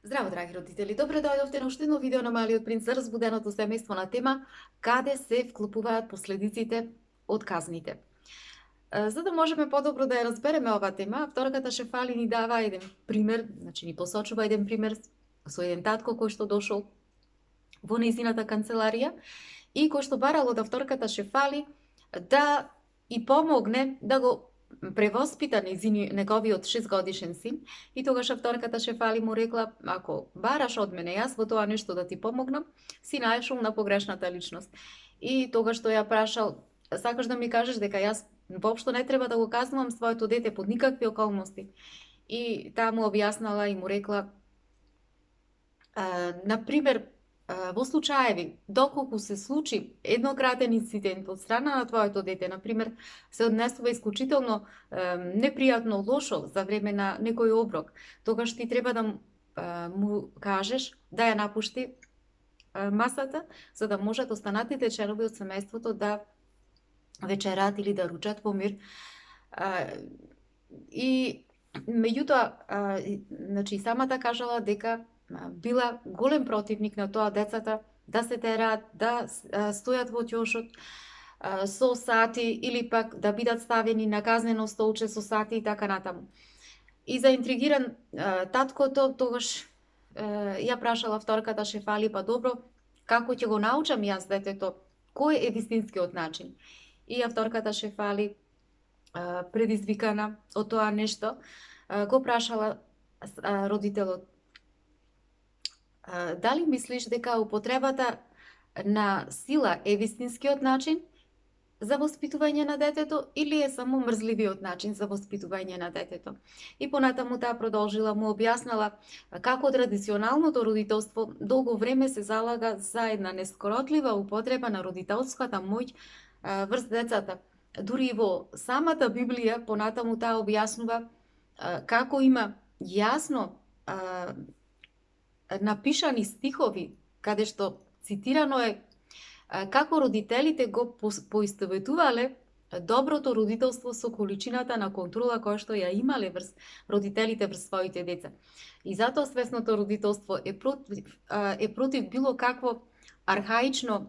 Здраво, драги родители! Добре дојдовте на уште едно видео на Малиот принц за разбуденото семејство на тема каде се вклопуваат последиците од казните. За да можеме подобро да ја разбереме оваа тема, авторката Шефали ни дава еден пример, значи ни посочува еден пример со еден татко кој што дошол во нејзината канцеларија и кој што барал од авторката Шефали да и помогне да го превоспита неговиот 6-годишен син, и тогаш авторката Шефали му рекла: ако бараш од мене јас во тоа нешто да ти помогнам, си најшол на погрешната личност. И тогаш тој ја прашал: сакаш да ми кажеш дека јас воопшто не треба да го казнувам своето дете под никакви околности? И таа му објаснала и му рекла: например, во случаеви доколку се случи еднократен инцидент од страна на твоето дете, например, се однесува исклучително непријатно, лошо за време на некој оброк, тогаш ти треба да му кажеш да ја напушти масата, за да можат останатите членови од семејството да вечерат или да ручат во мир. И меѓутоа, значи самата кажала дека била голем противник на тоа децата да се тераат, да стојат во ќошот со сати или пак да бидат ставени на казнено столче со сати и така натаму. И заинтригиран таткото тогаш ја прашала вторката Шефали: па добро, како ќе го научам јас детето, кој е вистинскиот начин? И авторката Шефали, предизвикана од тоа нешто, го прашала родителот: дали мислиш дека употребата на сила е вистинскиот начин за воспитување на детето или е само мрзливиот начин за воспитување на детето? И понатаму таа продолжила, му објаснала како традиционалното родителство долго време се залага за една нескоротлива употреба на родителската моќ врз децата. Дури и во самата Библија понатаму таа објаснува како има јасно напишани стихови каде што цитирано е како родителите го поистоветувале доброто родителство со количината на контрола која што ја имале врз родителите врз своите деца. И затоа свесното родителство е против било какво архаично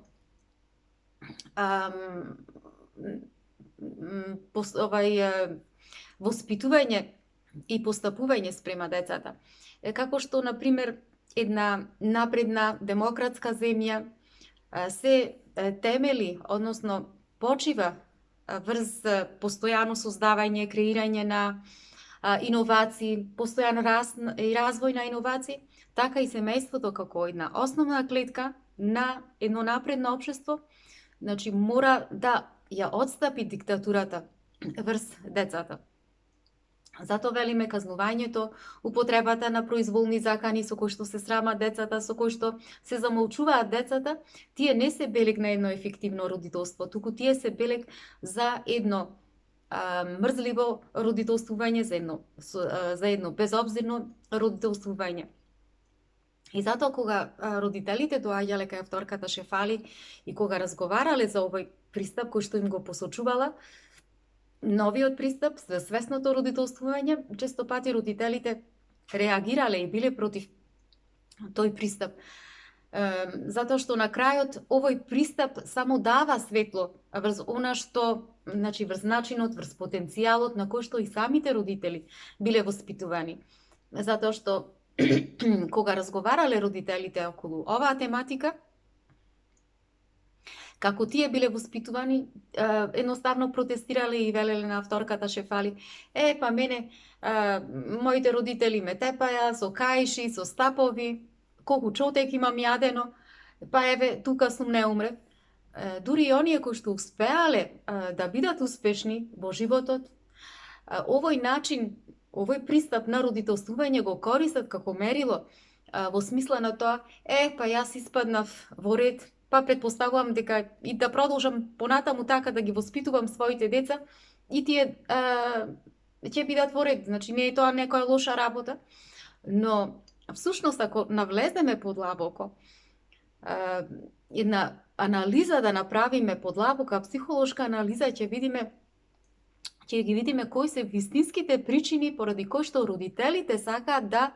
воспитување и постапување спрема децата. Како што, например, една напредна демократска земја се темели, односно почива врз постојано создавање, креирање на иновации, постојан раст и развој на иновации, така и семејството како една основна клетка на едно напредно општество, значи мора да ја отстапи диктатурата врз децата. Затоа велиме казнувањето, употребата на произволни закани со кои што се срамат децата, со кои што се замолчуваат децата, тие не се белег на едно ефективно родителство, туку тие се белег за едно мрзливо родителствување, за едно безобзирно родителствување. И затоа кога родителите доаѓале кај авторката Шефали и кога разговарале за овој пристап кој што им го посочувала, новиот пристап за свесното родителствување, често пати родителите реагирале и биле против тој пристап. Затоа што на крајот овој пристап само дава светло врз она што, значи врз начинот, врз потенцијалот на кој што и самите родители биле воспитувани. Затоа што кога разговарале родителите околу оваа тематика, како тие биле воспитувани, едноставно протестирале и велеле на авторката Шефали: па мене, моите родители ме тепаја со каиши, со стапови, колку чотек имам јадено, па еве, тука сум не умрев. Дури и оние кои што успеале да бидат успешни во животот, овој начин, овој пристап на родителствување го користат како мерило, во смисла на тоа: па јас испаднав во ред, па претпоставувам дека и да продолжам понатаму така да ги воспитувам своите деца и тие ќе бидат во ред. Значи не е тоа некоја лоша работа, но всушност ако навлеземе подлабоко, една анализа да направиме подлабока, психолошка анализа, ќе ги видиме кои се вистинските причини поради кои што родителите сакаат да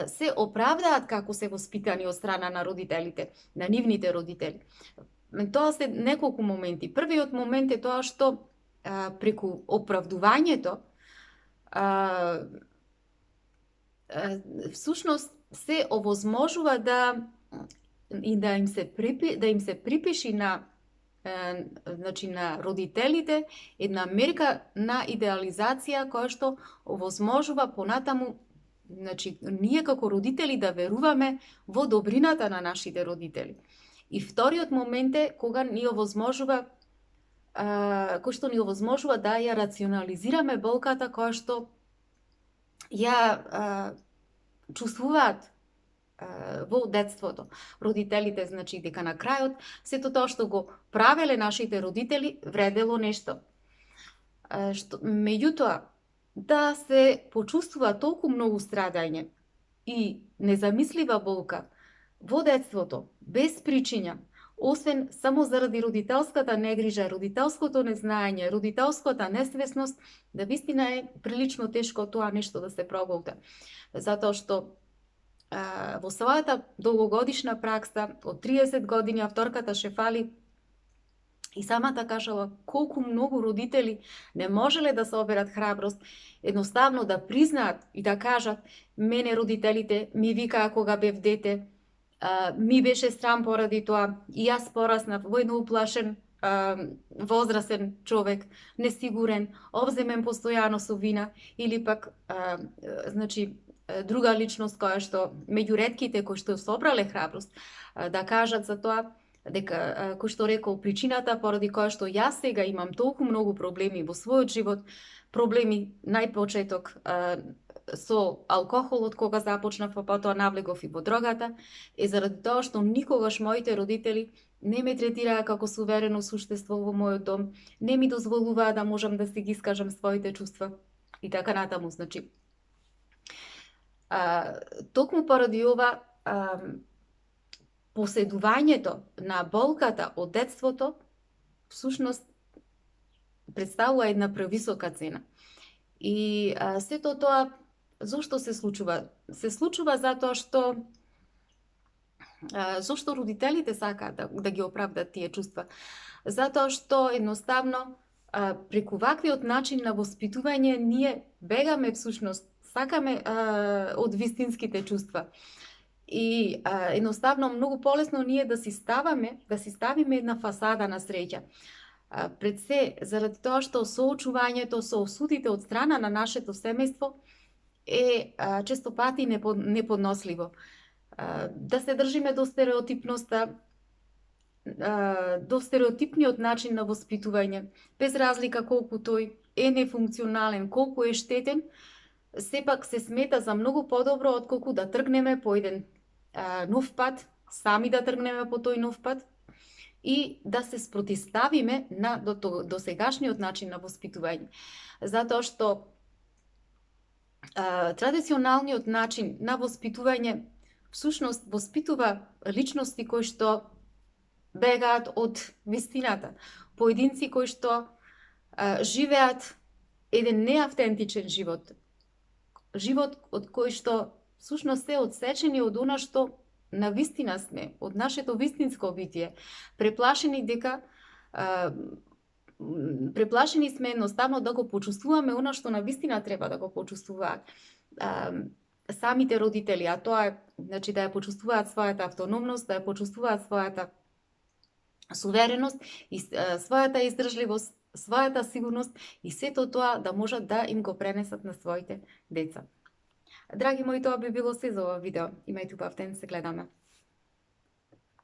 се оправдаат како се воспитани од страна на родителите, на нивните родители. Тоа се неколку моменти. Првиот момент е тоа што преку оправдувањето всушност се овозможува да им се припиши на значи на родителите една мерка на идеализација која што овозможува понатаму значи ние како родители да веруваме во добрината на нашите родители. И вториот момент е кога ни овозможува кој што ни овозможува да ја рационализираме болката која што ја чувствуваат во детството. Родителите, значи, дека на крајот, сето тоа што го правеле нашите родители, вредело нешто. Меѓутоа, да се почувствува толку многу страдање и незамислива болка во детството, без причина, освен само заради родителската негрижа, родителското незнаење, родителската несвесност, да вистина е прилично тешко тоа нешто да се проголта. Затоа што во својата долгогодишна пракса, од 30 години, авторката Шефали и самата кажала колку многу родители не можеле да се оберат храброст, едноставно да признаат и да кажат мене родителите ми викаа кога бев дете, ми беше срам поради тоа, и јас пораснав во едно уплашен возрастен човек, несигурен, обземен постојано со вина, или пак значи друга личност која што меѓу ретките кои што собрале храброст да кажат за тоа дека кој што рекол причината поради која што јас сега имам толку многу проблеми во својот живот, проблеми најпочеток со алкохолот кога започнав, па потоа навлегов и во дрогата, е заради тоа што никогаш моите родители не ме третираа како суверено суштество во мојот дом, не ми дозволуваа да можам да си ги искажам своите чувства и така натаму. Значи, токму поради ова, поседувањето на болката од детството всушност представува една превисока цена. И сето тоа зошто се случува? Се случува затоа што зошто родителите сакаат да ги оправдат тие чувства? Затоа што едноставно преку ваквиот начин на воспитување ние бегаме всушност, сакаме од вистинските чувства. И едноставно многу полесно ние да си ставиме една фасада на среќа. Пред се, заради тоа што соочувањето со осудите од страна на нашето семејство е често пати неподносливо. Да се држиме до стереотипноста, до стереотипниот начин на воспитување, без разлика колку тој е нефункционален, колку е штетен, сепак се смета за многу подобро отколку да тргнеме по еден нов пат, сами да тргнеме по тој нов пат и да се спротиставиме на до сегашниот начин на воспитување. Затоа што традиционалниот начин на воспитување всушност воспитува личности кои што бегаат од вистината, поединци кои што живеат еден неавтентичен живот, живот од кој што всушност се одсечени од она што на вистина сме, од нашето вистинско битие, преплашени сме едноставно да го почувствуваме она што на вистина треба да го почувствуваат самите родители, а тоа е значи да ја почувствуваат својата автономност, да ја почувствуваат својата сувереност и својата издржливост, својата сигурност и сето тоа да можат да им го пренесат на своите деца. Драги мои, тоа би било се за ова видео. Имајте убав ден, се гледаме.